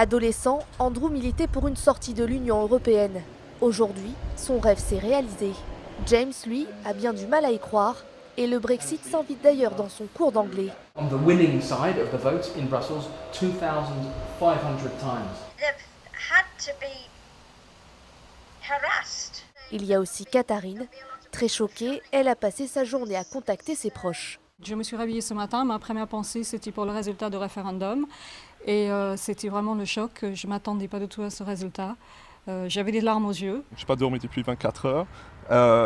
Adolescent, Andrew militait pour une sortie de l'Union européenne. Aujourd'hui, son rêve s'est réalisé. James, lui, a bien du mal à y croire et le Brexit s'invite d'ailleurs dans son cours d'anglais. On the winning side of the vote in Brussels, 2,500 times. They've had to be harassed. Il y a aussi Katharine. Très choquée, elle a passé sa journée à contacter ses proches. Je me suis réveillée ce matin, ma première pensée c'était pour le résultat du référendum et c'était vraiment le choc, je ne m'attendais pas du tout à ce résultat. J'avais des larmes aux yeux. Je n'ai pas dormi depuis 24 heures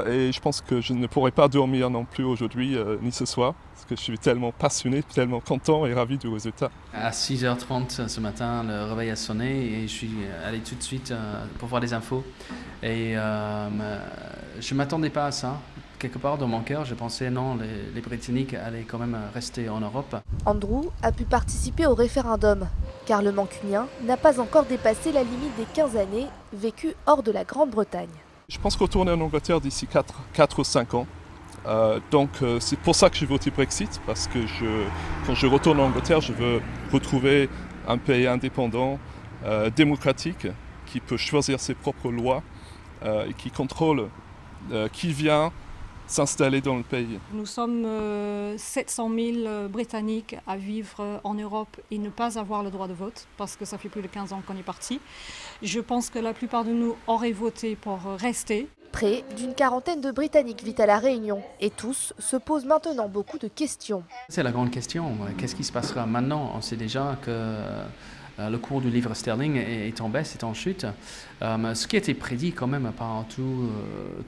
et je pense que je ne pourrai pas dormir non plus aujourd'hui ni ce soir parce que je suis tellement passionné, tellement content et ravi du résultat. À 6h30 ce matin, le réveil a sonné et je suis allé tout de suite pour voir les infos. Et je ne m'attendais pas à ça. Quelque part dans mon cœur, je pensais non, les Britanniques allaient quand même rester en Europe. Andrew a pu participer au référendum, car le Mancunien n'a pas encore dépassé la limite des 15 années vécues hors de la Grande-Bretagne. Je pense retourner en Angleterre d'ici 4 ou 5 ans. Donc c'est pour ça que j'ai voté Brexit, parce que quand je retourne en Angleterre, je veux retrouver un pays indépendant, démocratique, qui peut choisir ses propres lois et qui contrôle qui vient s'installer dans le pays. Nous sommes 700 000 Britanniques à vivre en Europe et ne pas avoir le droit de vote, parce que ça fait plus de 15 ans qu'on est parti. Je pense que la plupart de nous auraient voté pour rester. Près d'une quarantaine de Britanniques vit à La Réunion et tous se posent maintenant beaucoup de questions. C'est la grande question. Qu'est-ce qui se passera maintenant? On sait déjà que le cours du livre sterling est en baisse, est en chute. Ce qui était prédit quand même par tous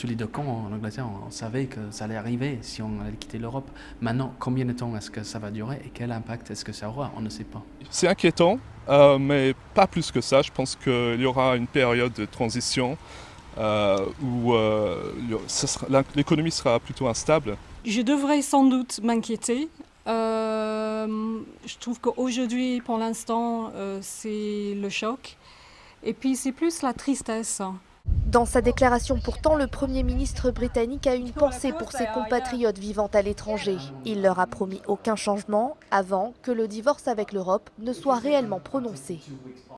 les deux camps en Angleterre, on savait que ça allait arriver si on allait quitter l'Europe. Maintenant, combien de temps est-ce que ça va durer et quel impact est-ce que ça aura? On ne sait pas. C'est inquiétant, mais pas plus que ça. Je pense qu'il y aura une période de transition où l'économie sera plutôt instable. Je devrais sans doute m'inquiéter. Je trouve qu'aujourd'hui, pour l'instant, c'est le choc. Et puis, c'est plus la tristesse. Dans sa déclaration, pourtant, le Premier ministre britannique a une pensée pour ses compatriotes vivant à l'étranger. Il leur a promis aucun changement avant que le divorce avec l'Europe ne soit réellement prononcé.